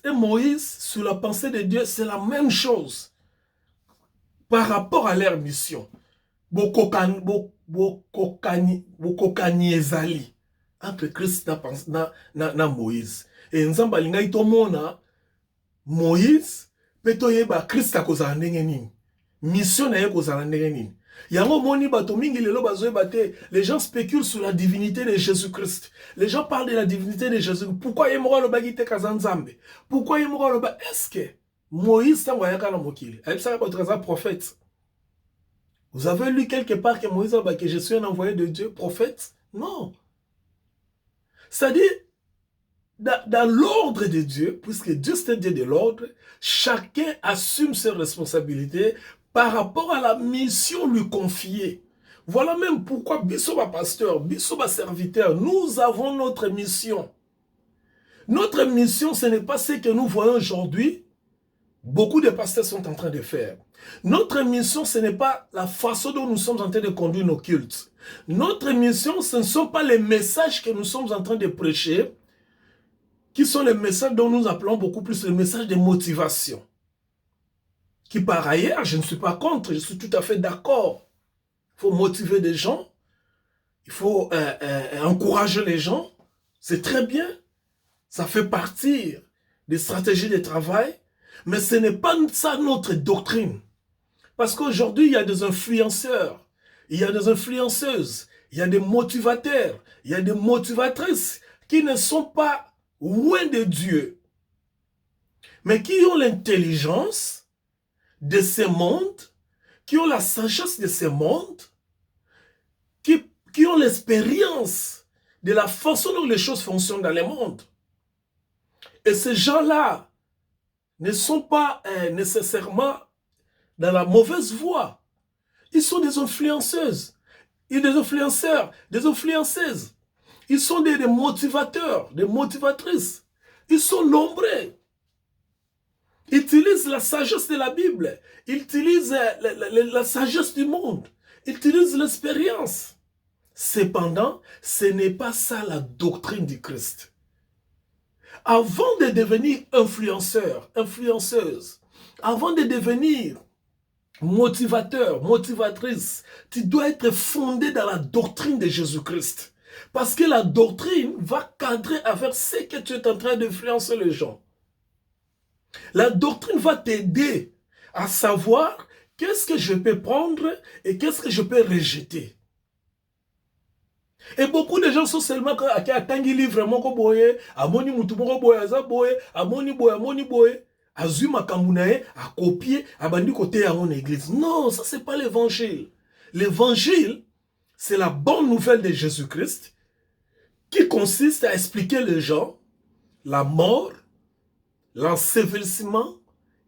Christ et Moïse, sur la pensée de Dieu, c'est la même chose par rapport à leur mission. Bokokani ezali entre Christ na Moïse. Et nzamba lingai tomona Moïse peto yeba Christ akozala ndenge nini. Mission na ye kozala ndenge nini. Yango moni bato mingi lelo bazoyeba te, les gens spéculent sur la divinité de Jésus-Christ. Les gens parlent de la divinité de Jésus. Pourquoi yemoko lobaki te kazanzambe? Pourquoi yemoko loba est-ce que Moïse tango ayaka na mokili? Ayebisaka bato kaza prophète. Vous avez lu quelque part que Moïse a dit que je suis un envoyé de Dieu, prophète? Non. C'est-à-dire, dans l'ordre de Dieu, puisque Dieu c'est un Dieu de l'ordre, chacun assume ses responsabilités par rapport à la mission lui confiée. Voilà même pourquoi Bissoba pasteur, Bissoba serviteur, nous avons notre mission. Notre mission, ce n'est pas ce que nous voyons aujourd'hui. Beaucoup de pasteurs sont en train de faire. Notre mission, ce n'est pas la façon dont nous sommes en train de conduire nos cultes. Notre mission, ce ne sont pas les messages que nous sommes en train de prêcher, qui sont les messages dont nous appelons beaucoup plus les messages de motivation. Qui par ailleurs, je ne suis pas contre, je suis tout à fait d'accord. Il faut motiver des gens, il faut encourager les gens, c'est très bien. Ça fait partie des stratégies de travail, mais ce n'est pas ça notre doctrine. Parce qu'aujourd'hui, il y a des influenceurs, il y a des influenceuses, il y a des motivateurs, il y a des motivatrices qui ne sont pas loin de Dieu, mais qui ont l'intelligence de ce monde, qui ont la sagesse de ce monde, qui ont l'expérience de la façon dont les choses fonctionnent dans le monde. Et ces gens-là ne sont pas nécessairement dans la mauvaise voie. Ils sont des influenceuses, et des influenceurs, des influenceuses. Ils sont des motivateurs, des motivatrices. Ils sont nombreux. Ils utilisent la sagesse de la Bible. Ils utilisent la sagesse du monde. Ils utilisent l'expérience. Cependant, ce n'est pas ça la doctrine du Christ. Avant de devenir influenceur, influenceuse, avant de devenir motivateur, motivatrice, tu dois être fondé dans la doctrine de Jésus-Christ. Parce que la doctrine va cadrer avec ce que tu es en train d'influencer les gens. La doctrine va t'aider à savoir qu'est-ce que je peux prendre et qu'est-ce que je peux rejeter. Et beaucoup de gens sont seulement qui attendent un livre, amoni mutumoko boye, azaboye, amoni boye, azuma kamunae, a copier, abandi côté à mon église. Non, ça c'est pas l'évangile. L'évangile, c'est la bonne nouvelle de Jésus-Christ qui consiste à expliquer les gens la mort, l'ensevelissement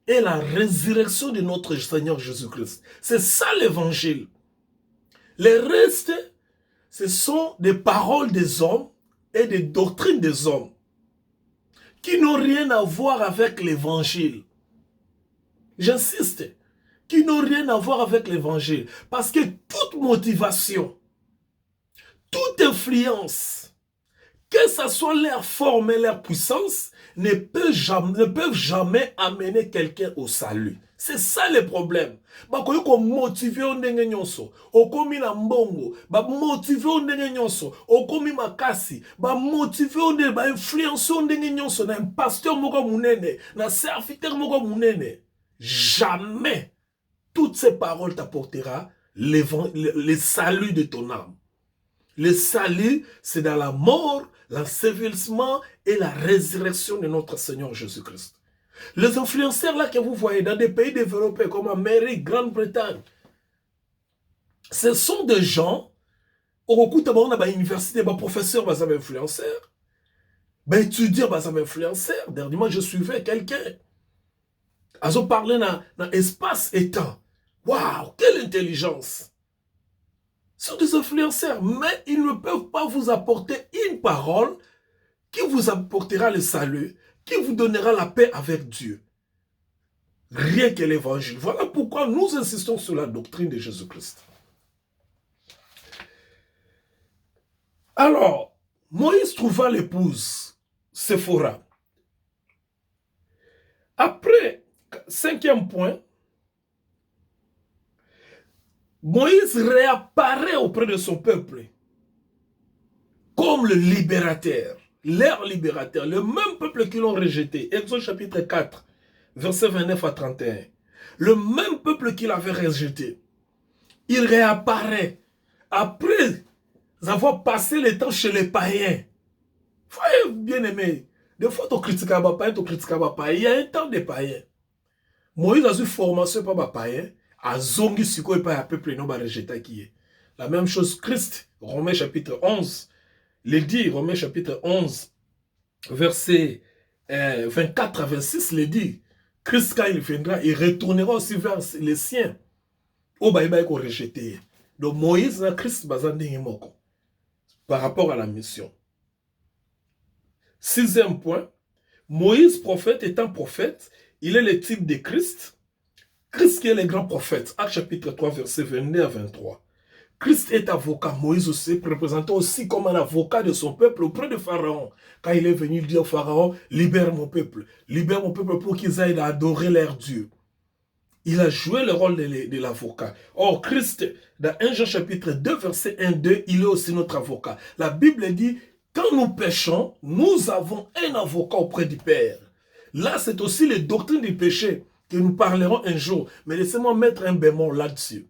et la résurrection de notre Seigneur Jésus-Christ. C'est ça l'évangile. Le reste, ce sont des paroles des hommes et des doctrines des hommes qui n'ont rien à voir avec l'évangile. J'insiste, qui n'ont rien à voir avec l'évangile. Parce que toute motivation, toute influence, que ce soit leur forme et leur puissance, ne peuvent jamais amener quelqu'un au salut. C'est ça le problème. Bakoyo ko motiver ondenge nyonso, okomi na mbongo, ba motiver ondenge nyonso, okomi makasi, ba motiver ondenge, ba influencer ondenge nyonso na pasteur moko munene, na serviteur moko munene. Jamais toutes ces paroles t'apportera le salut de ton âme. Le salut, c'est dans la mort, l'ensevelissement et la résurrection de notre Seigneur Jésus-Christ. Les influenceurs là que vous voyez dans des pays développés comme Amérique, Grande-Bretagne, ce sont des gens, au coup de l'université, des professeurs, des influenceurs, des étudiants, des influenceurs. Dernièrement, je suivais quelqu'un. Ils ont parlé dans l'espace et temps. Waouh, quelle intelligence! Ce sont des influenceurs, mais ils ne peuvent pas vous apporter une parole qui vous apportera le salut, qui vous donnera la paix avec Dieu. Rien que l'évangile. Voilà pourquoi nous insistons sur la doctrine de Jésus-Christ. Alors, Moïse trouva l'épouse, Séphora. Après, cinquième point, Moïse réapparaît auprès de son peuple comme le libérateur, leur libérateur, le même peuple qui l'ont rejeté. Exode chapitre 4, versets 29 à 31. Le même peuple qui l'avait rejeté. Il réapparaît après avoir passé le temps chez les païens. Voyez, bien aimé, des fois tu critiques les païens, tu critiques les païens. Il y a un temps des païens. Moïse a eu formation par les païens, a zongi siko et pas un peuple non rejeté qui est. La même chose Christ, Romains chapitre 11, le dit, Romains chapitre 11, verset 24 à 26, le dit, Christ quand il viendra, il retournera aussi vers les siens. Au baïbaï qu'on rejeté. Donc Moïse et Christ par rapport à la mission. Sixième point, Moïse prophète étant prophète, il est le type de Christ. Christ qui est le grand prophète, Actes chapitre 3, verset 22 à 23. Christ est avocat, Moïse aussi, représentant aussi comme un avocat de son peuple auprès de Pharaon. Quand il est venu dire au Pharaon, libère mon peuple pour qu'ils aillent adorer leur Dieu. Il a joué le rôle de l'avocat. Or, Christ, dans 1 Jean chapitre 2, verset 1-2, il est aussi notre avocat. La Bible dit, quand nous péchons, nous avons un avocat auprès du Père. Là, c'est aussi les doctrines du péché que nous parlerons un jour. Mais laissez-moi mettre un bémol là-dessus.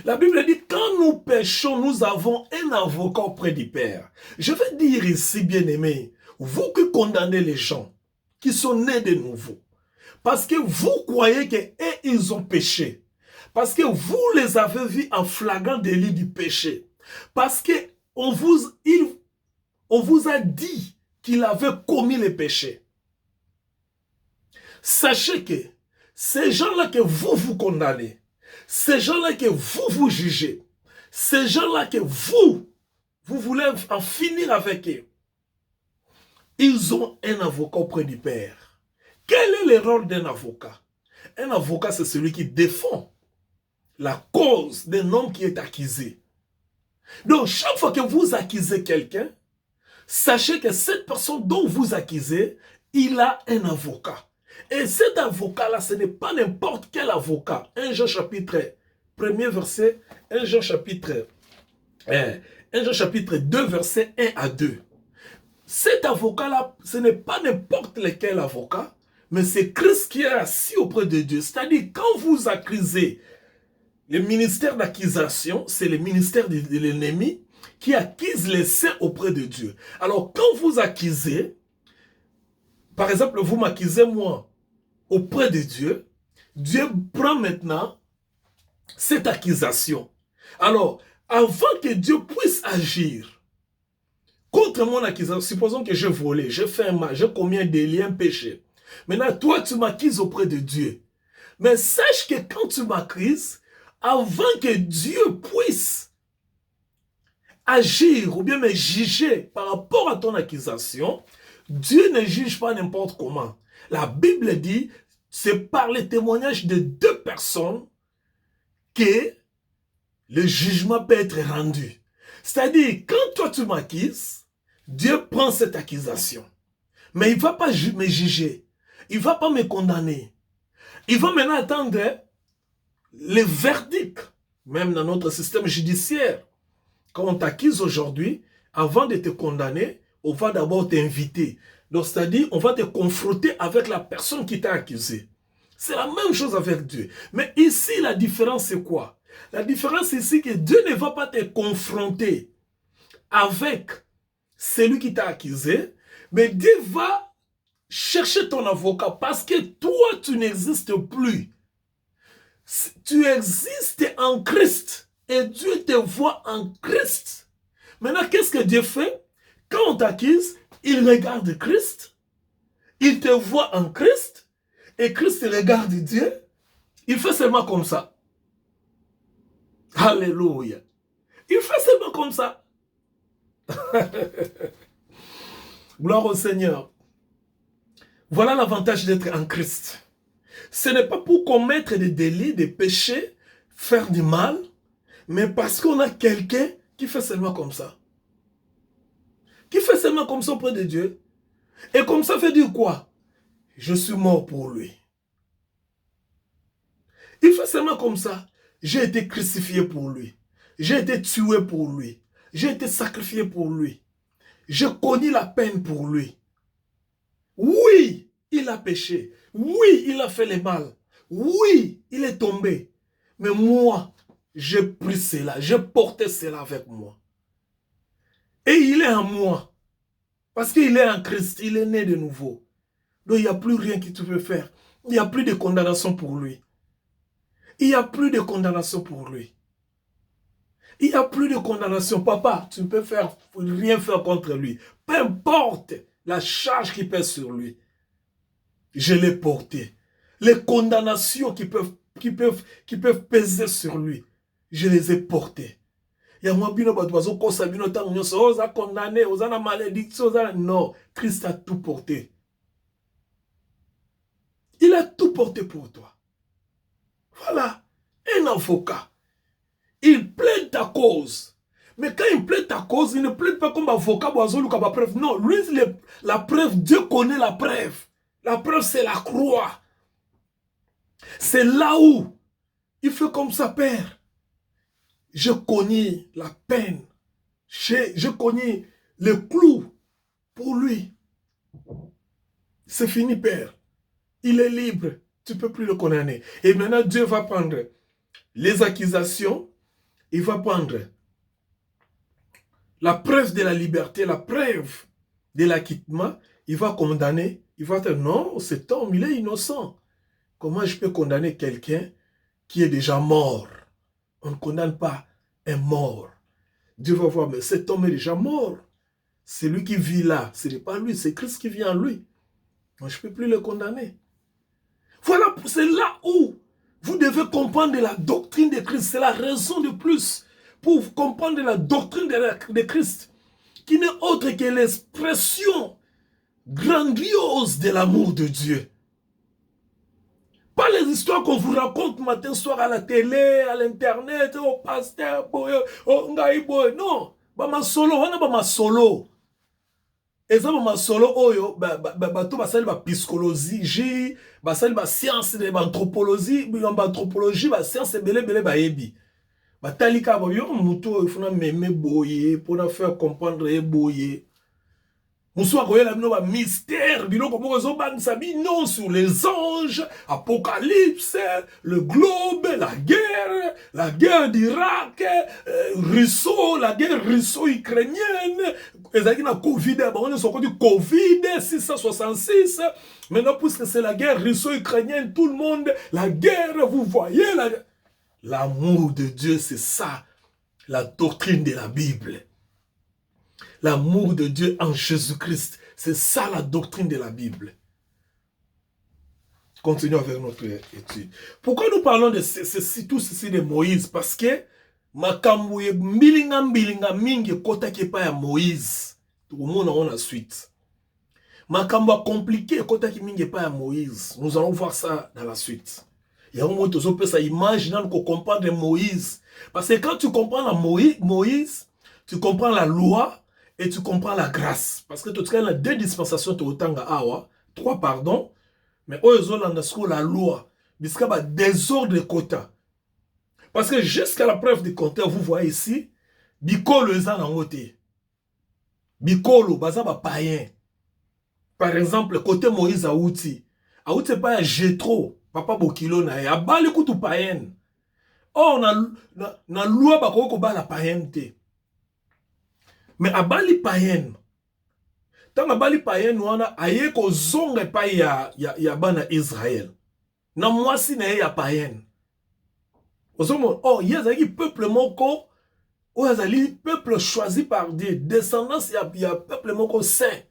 La Bible dit, quand nous péchons, nous avons un avocat auprès du Père. Je vais dire ici, bien-aimés, vous qui condamnez les gens qui sont nés de nouveau, parce que vous croyez qu'ils ont péché, parce que vous les avez vus en flagrant délit du péché, parce qu'on vous a dit qu'il avait commis les péchés. Sachez que ces gens-là que vous condamnez, ces gens-là que vous jugez, ces gens-là que vous voulez en finir avec eux, ils ont un avocat auprès du Père. Quel est le rôle d'un avocat? Un avocat, c'est celui qui défend la cause d'un homme qui est accusé. Donc, chaque fois que vous accusez quelqu'un, sachez que cette personne dont vous accusez, il a un avocat. Et cet avocat-là, ce n'est pas n'importe quel avocat. 1 Jean chapitre 1er verset, 1 Jean chapitre 2 verset 1 à 2. Cet avocat-là, ce n'est pas n'importe lequel avocat, mais c'est Christ qui est assis auprès de Dieu. C'est-à-dire, quand vous accusez, le ministère d'accusation, c'est le ministère de l'ennemi qui accuse les saints auprès de Dieu. Alors, quand vous accusez, par exemple, vous m'accusez moi auprès de Dieu, Dieu prend maintenant cette accusation. Alors, avant que Dieu puisse agir contre mon accusation, supposons que j'ai volé, j'ai fait un mal, j'ai commis un délit, un péché. Maintenant, toi, tu m'accuses auprès de Dieu. Mais sache que quand tu m'accuses, avant que Dieu puisse agir ou bien me juger par rapport à ton accusation, Dieu ne juge pas n'importe comment. La Bible dit, c'est par le témoignage de deux personnes que le jugement peut être rendu. C'est-à-dire, quand toi tu m'accuses, Dieu prend cette accusation. Mais il ne va pas me juger. Il ne va pas me condamner. Il va maintenant attendre le verdict, même dans notre système judiciaire. Quand on t'accuse aujourd'hui, avant de te condamner, on va d'abord t'inviter. Donc, c'est-à-dire, on va te confronter avec la personne qui t'a accusé. C'est la même chose avec Dieu. Mais ici, la différence, c'est quoi? La différence ici, c'est que Dieu ne va pas te confronter avec celui qui t'a accusé, mais Dieu va chercher ton avocat parce que toi, tu n'existes plus. Tu existes en Christ et Dieu te voit en Christ. Maintenant, qu'est-ce que Dieu fait? Quand on t'accuse, il regarde Christ, il te voit en Christ, et Christ regarde Dieu, il fait seulement comme ça. Alléluia. Il fait seulement comme ça. Gloire au Seigneur. Voilà l'avantage d'être en Christ. Ce n'est pas pour commettre des délits, des péchés, faire du mal, mais parce qu'on a quelqu'un qui fait seulement comme ça. Qui fait seulement comme ça auprès de Dieu. Et comme ça fait dire quoi? je suis mort pour lui. Il fait seulement comme ça. J'ai été crucifié pour lui. J'ai été tué pour lui. J'ai été sacrifié pour lui. J'ai connu la peine pour lui. Oui, il a péché. Oui, il a fait le mal. Oui, il est tombé. Mais moi, j'ai pris cela. J'ai porté cela avec moi. Et il est en moi. Parce qu'il est en Christ. Il est né de nouveau. Donc, il n'y a plus rien que tu peux faire. Il n'y a plus de condamnation pour lui. Il n'y a plus de condamnation pour lui. Il n'y a plus de condamnation. Papa, tu ne peux rien faire contre lui. Peu importe la charge qui pèse sur lui. Je l'ai porté. Les condamnations qui peuvent peser sur lui, je les ai portées. Non, Christ a tout porté. Il a tout porté pour toi. Voilà, un avocat. Il plaide ta cause. Mais quand il plaide ta cause, il ne plaide pas comme avocat ou comme preuve. Non, lui, la preuve, Dieu connaît la preuve. La preuve, c'est la croix. C'est là où il fait comme ça, Père. Je connais la peine. Je connais le clou pour lui. C'est fini, Père. Il est libre. Tu ne peux plus le condamner. Et maintenant, Dieu va prendre les accusations. Il va prendre la preuve de la liberté, la preuve de l'acquittement. Il va condamner. Il va dire, non, cet homme, il est innocent. Comment je peux condamner quelqu'un qui est déjà mort? On ne condamne pas un mort. Dieu va voir, mais cet homme est déjà mort. C'est lui qui vit là. Ce n'est pas lui, c'est Christ qui vit en lui. Moi, je ne peux plus le condamner. Voilà, c'est là où vous devez comprendre la doctrine de Christ. C'est la raison de plus pour comprendre la doctrine de Christ, qui n'est autre que l'expression grandiose de l'amour de Dieu. Pas les histoires qu'on vous raconte matin, soir à la télé, à l'internet, au pasteur, au ngaïboy. Non, bama solo, on a bama solo. Et ça, bama solo, oyo, tout basali ba psychologie, basali ba science de anthropologie, anthropologie, ba science belé ba yebi. Batalika ba yo muto, il faut na meme boye, pour na faire comprendre e boye. Moussou akoyela bino ba mystère bino comme raison bansabi non sur les anges, apocalypse, le globe, la guerre d'Irak, russo, la guerre russo-ukrainienne, ezaki na Covid, on est sorti Covid 666. Maintenant puisque c'est la guerre russo-ukrainienne, tout le monde, la guerre, vous voyez l'amour de Dieu, c'est ça la doctrine de la Bible. L'amour de Dieu en Jésus-Christ. C'est ça la doctrine de la Bible. Continuons avec notre étude. Pourquoi nous parlons de tout ceci de Moïse? Parce que makamouye milinga mingi kota kepa ya Moïse. Tout le monde a la suite. Makamwa compliqué kota ki mingi pa ya Moïse. Nous allons voir ça dans la suite. Il y a un moment où on peut s'imaginer qu'on comprend Moïse. Parce que quand tu comprends la Moïse, tu comprends la loi, et tu comprends la grâce. Parce que tu as deux dispensations, trois, pardon. Mais la loi, puisqu'il y a désordre de quota. Parce que jusqu'à la preuve du contraire, vous voyez ici, Bikolo est en côté. Bikolo, baza ba païen. Par exemple, côté Moïse Aouti. Aouti c'est pas Jétro, papa Bokilo na ya. Abali kutu païen. Or, na loi bako ba la païenté. Mais abali païen. Tant abali païen wana aye ko zonga pa ya bana Israël. Na mwasi na ya païen. Ozomo oh yazaki peuple moko o yazali peuple choisi par Dieu, descendance ya peuple moko saint.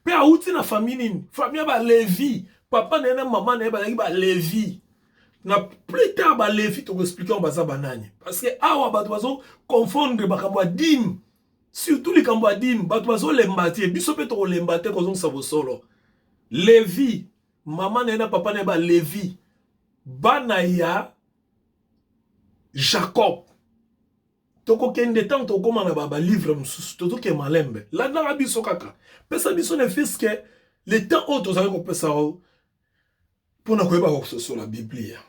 Pe auti na famille ba Lévi, papa na maman na ba Lévi. Na plus tard ba Lévi to expliquer on baza banani parce que awa ba bazo confondre bakamwa dim. Surtout les Kambadim, Batouazo Lembati, Bisopeto Lembate, Kozon Savosolo. Lévi, maman nena papa neba Lévi, Banaya, Jacob. Toko kende temps toko mana baba livre msusu, toto ke malembe. La nara biso kaka. Pesa biso ne fils que le temps autres avez qu'on peut ça. pour nous sur la Bible.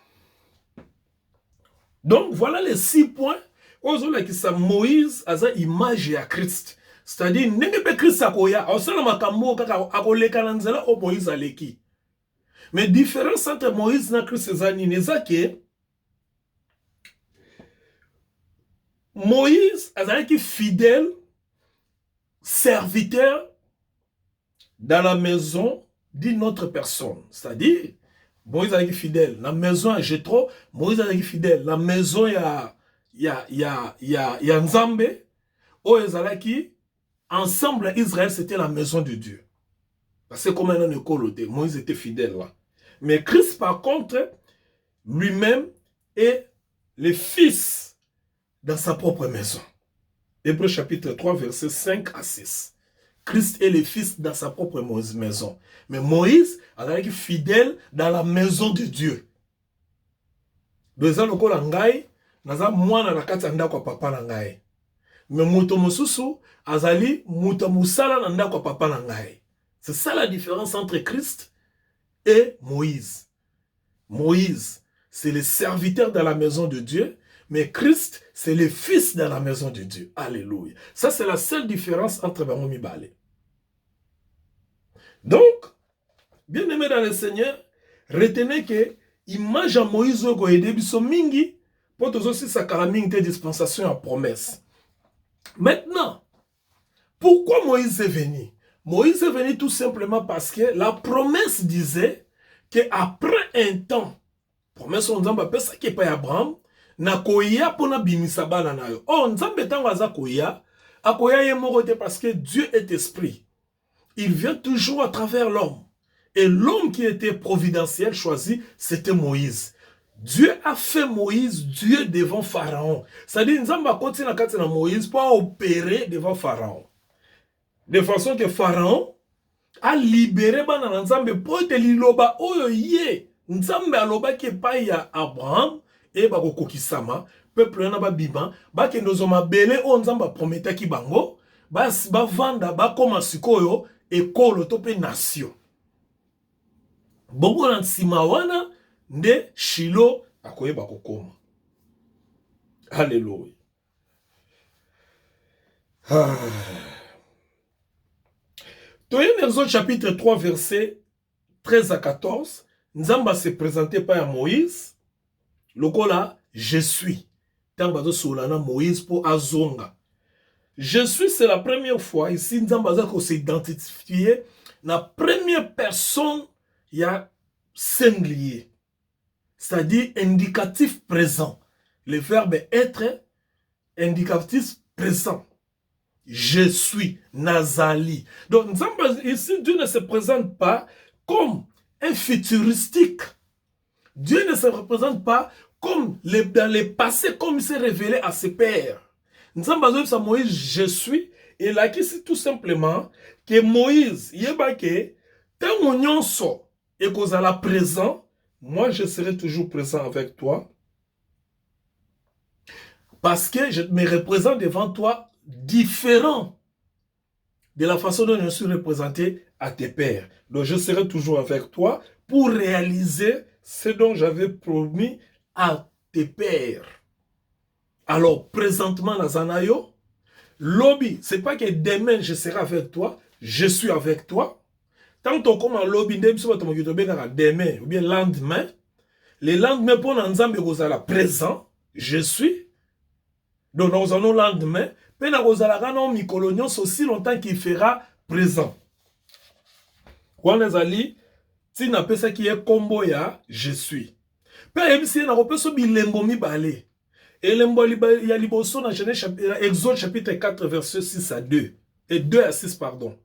Donc, voilà les 6 points. Aujourd'hui, Moïse a une image à Christ. C'est-à-dire, n'est pas Christ à Koya. On sait le makambo à koleka nanzela au Moïse aleki. Mais différence entre Moïse et Christ c'est que Moïse est fidèle serviteur dans la maison d'une autre personne. C'est-à-dire, Moïse est fidèle. La maison à Jétro, Moïse est fidèle. La maison ya Nzambe, Ezalaki, ensemble Israël, c'était la maison de Dieu. Parce que comme un école, Moïse était fidèle là. Mais Christ, par contre, lui-même est le fils dans sa propre maison. Hébreux chapitre 3, versets 5 à 6. Christ est le fils dans sa propre maison. Mais Moïse est fidèle dans la maison de Dieu. Donc, ça, le col ngai, naza mwana na kati anda kwa papa na ngai. Mais muto mususu azali muta musala na nda kwa papa na ngai. C'est ça la différence entre Christ et Moïse. Moïse, c'est le serviteur dans la maison de Dieu, mais Christ, c'est le fils dans la maison de Dieu. Alléluia. Ça, c'est la seule différence entre Bangomi Balé. Donc, bien aimé dans le Seigneur, retenez que l'image à Moïse est de mingi pour tous aussi sa calamine de dispensation à promesse. Maintenant, pourquoi Moïse est venu? Moïse est venu tout simplement parce que la promesse disait qu'après un temps, promesse on Nzambe appelle ça qui est pas Abraham, na koya pona bimisa bana na yo. Oh, Nzambe tango aza koya, akoya ye moko te parce que Dieu est esprit. Il vient toujours à travers l'homme. Et l'homme qui était providentiel choisi, c'était Moïse. Dieu a fait Moïse Dieu devant Pharaon. C'est-à-dire, Nzamba continue à Moïse pour opérer devant Pharaon. De façon que Pharaon a libéré Bana Nzambe pour te liloba oyo ye. Nzambe aloba ki pa ya Abraham et bako kokisama peuple na ba biban ba ke nozoma belé o Nzamba prometa ki bango ba vanda ba koma sikoyo ekolo to pe nation. Bongo na nsima wana nde Shilo akoyeba kokoma. Alléluia. Dans Exode chapitre 3 verset 13 à 14, Nzamba se présentait par Moïse. Lokola, je suis. Tangazo solana Moïse pour Azonga. Je suis, c'est la première fois ici Nzamba s'est identifié la première personne il y a singulier. C'est-à-dire indicatif présent. Le verbe être, indicatif présent. Je suis Nazali. Donc, ici, Dieu ne se présente pas comme un futuristique. Dieu ne se représente pas comme dans le passé, comme il s'est révélé à ses pères. Moïse, je suis. Et là, c'est tout simplement que Moïse, il y a que tant qu'on so et qu'on a la présent, moi, je serai toujours présent avec toi. Parce que je me représente devant toi différent de la façon dont je suis représenté à tes pères. Donc, je serai toujours avec toi pour réaliser ce dont j'avais promis à tes pères. Alors, présentement, Nazanayo, lobby, c'est pas que demain je serai avec toi, je suis avec toi. Tant qu'on comme un lobby, demain ou bien lendemain, le lendemain pour Nzambe Gozala présent, je suis. Donc nous allons lendemain, puis nous allons mikolonion aussi longtemps qu'il fera présent. Quand nous allons, si nous appelons ça qui est combo ya, je suis. Puis si nous appelons ça bilembo mi balé. Et lembo ya liboso dans Exode chapitre 4 verset 6 à 2 et 2 à 6 pardon.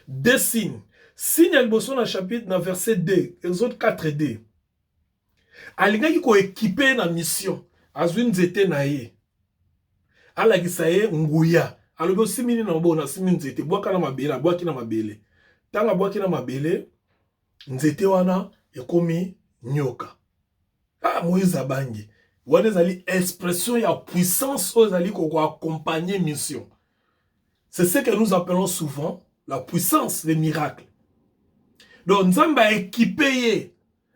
Deux signes. Signe ya liboso dans chapitre dans verset 2, Exode 4 et 2. Alingaki ko équipé na mission, azwin nzete na ye. Alakisa ye nguya. Alobo simini na bona simini nzete, bwaka na mabele, bwaki na mabele. Tanga bwaki na mabele, nzete wana ekomi nyoka. Ah, Moïse abangi. Wana ezali expression ya puissance ozali ko accompagner mission. C'est ce que nous appelons souvent la puissance des miracles. Donc Nzamba a équipé ye.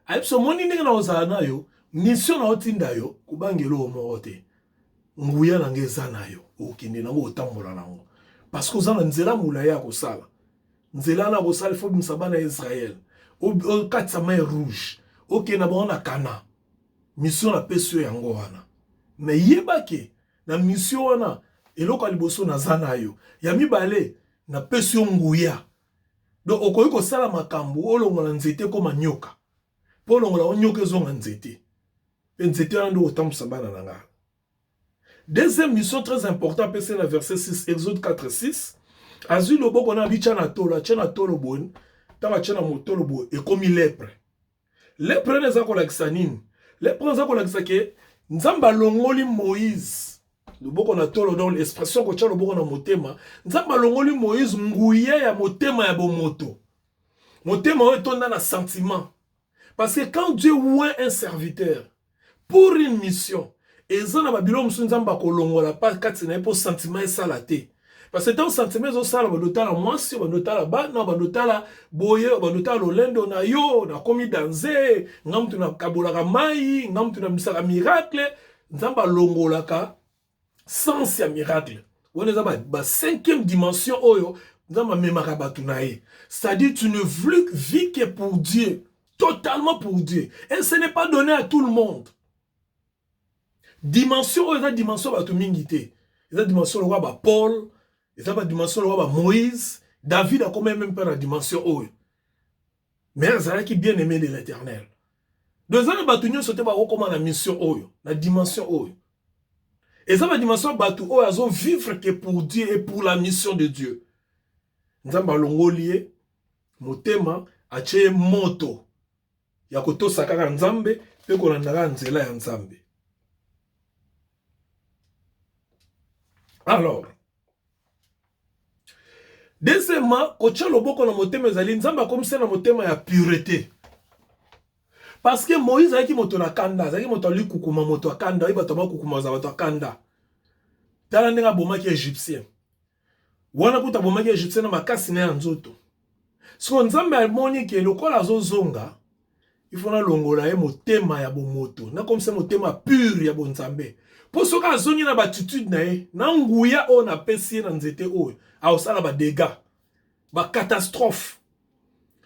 ayebso moni ndenge na ozala na yo mission na otinda yo kubangelo moko te nguya na ngeza na yo okende nango otambola nango parce que ozana nzela mula ya kosala nzela na kosala faut bimsaba na Israël au katsa mer rouge okenda ba na kana mission na peso yango wana mais yebake na mission wana eloko liboso na zana yo ya mibale na peso nguya donc okoyi kosala makambo olongola nzete koma nyoka po olongola onyoka ezonga nzete pe nzete wana ndo otambusa bana na nga. Deuxième mission très importante, c'est le verset 6, Exode 4, 6. Azu lobo kona bicha na tolo bon, tama chana motolo bo, et comme il lèpre. Lèpre ne zako lakisa nini? Lèpre zako lakisa ke, nzamba longoli Moïse. Lobo kona tolo dans l'expression ko cha lobo kona motema, nzamba longoli Moïse nguye ya motema ya bomoto. Motema o etonda na sentiment. Parce que quand Dieu oint un serviteur pour une mission, et ça na babilo musunzamba kolongola pas kati na po sentiment esala te parce que dans sentiment zo sala bandotala mwasi bandotala bana bandotala boye bandotala lolendo na yo na komi danze ngamtu na kabolaka mai ngamtu na misaka miracle nzamba longolaka sens ya miracle wona za ba cinquième dimension oyo nzamba memaka batu na ye c'est-à-dire tu ne vis que pour Dieu totalement pour Dieu et ce n'est pas donné à tout le monde. Dimension eza dimension ba to mingité eza dimension le roi ba Paul eza ba dimension le roi ba Moïse David a quand même pas la dimension oyo mais ezala qui bien aimé de l'Éternel deux ans ba to nyo sote ba ko na mission oyo na dimension oyo eza ba dimension ba to oyo azo vivre que pour Dieu et pour la mission de Dieu nzamba longolie motema ache moto ya kotosa kaka nzambe pe ko na nzela ya nzambe. Alors, deuxièmement, kocha loboko na motema ezali nzamba comme ça na motema ya pureté. Parce que Moïse a qui moto na kanda, zaki moto ali kukuma moto akanda, iba to ba kukuma za bato akanda. Tala ndinga bomaki égyptien. Wana kuta bomaki égyptien na makasi na nzoto. So nzamba almoni ke lokola zonga, il faut na longola ye motema ya bomoto, na comme ça motema pur ya bonzambe. Pour ce cas, zoni na batitude na ye, na nguya o na pesi na nzete o, a osala ba dégâts, ba catastrophe.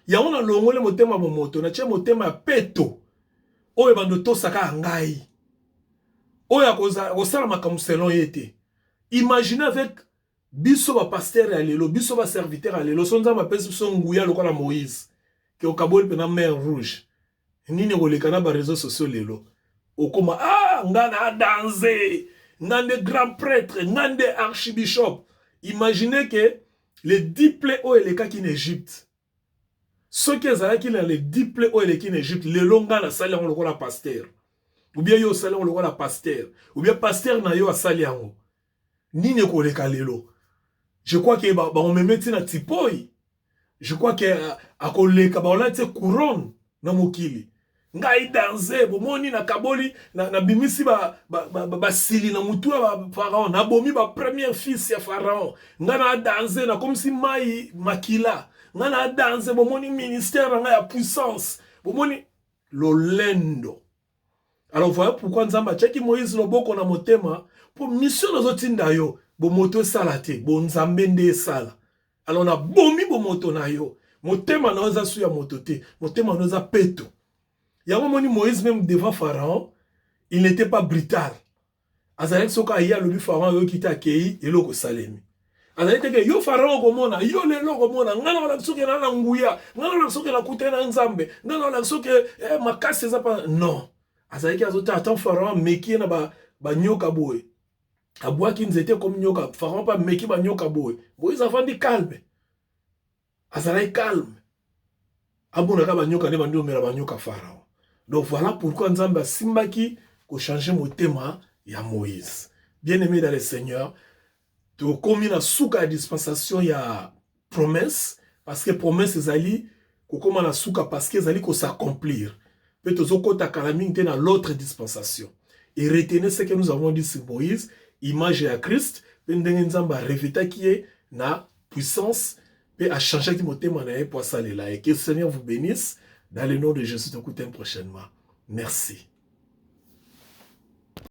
Ya ona longole motema bomoto, na che motema peto, o e bando to saka ngai. O ya osala makamu selon yete. Imaginez avec biso ba pasteur ya lelo, biso ba serviteur ya lelo, sonza ma pesi so nguya lokola Moïse, ke o kaboli pe na mer rouge. Nini kolekana ba réseaux sociaux lelo. Okoma ngana danser ngande grand prêtre ngande archibishop. Imaginez que les 10 plaies au eleka qui en Égypte, ceux qui ont les 10 plaies au eleka en Égypte, le longa la salle on le la pasteur ou bien yo salle on le la pasteur ou bien pasteur na yo salle yango nini ko leka lelo. Je crois que on me met na tipoi, je crois que akoleka ba on a été couronne na mokili ngai danse bomoni na kaboli na bimisi ba sili na mutu ba pharaon na bomi ba premier fils ya pharaon ngana danse na comme si mai makila ngana danse bomoni ministère na ya puissance bomoni lolendo. Alors voilà pourquoi nzamba cheki Moïse loboko na motema pour mission nazotinda yo bomoto salate bonzambe nde sala. Alors na bomi bomoto na yo motema na oza suya motote motema na oza peto. Il y a un moment où Moïse, même devant Pharaon, il n'était pas brutal. Azalek soka ya lobi Pharaon yo kita kei eloko salemi. Azalek teke yo Pharaon komona, yo lelo komona, ngana wala soke na nguya, ngana wala soke na kutena nzambe, ngana wala soke makasi zapa non. Azalek azota attend Pharaon meki na ba nyoka boy. Abwaki nzete comme nyoka, Pharaon pas meki ba nyoka boy. Moïse afandi calme. Azalek calme. Abuna ka ba nyoka ne bandi omela ba nyoka Pharaon. Donc voilà pourquoi Nzamba simbaki ko changer mon thème ya Moïse. Bien-aimé dans le Seigneur, tu commis na souka à dispensation ya promesse parce que promesse ezali ko koma na souka parce que ezali ko s'accomplir. Peut tozoko ta kalaming dans l'autre dispensation. Et retenez ce que nous avons dit sur Moïse, image ya Christ, pendenge Nzamba revêta qui est na puissance et à changer qui mon thème na pour ça là et que le Seigneur vous bénisse. Dans le nom de Jésus, te écoutons prochainement. Merci.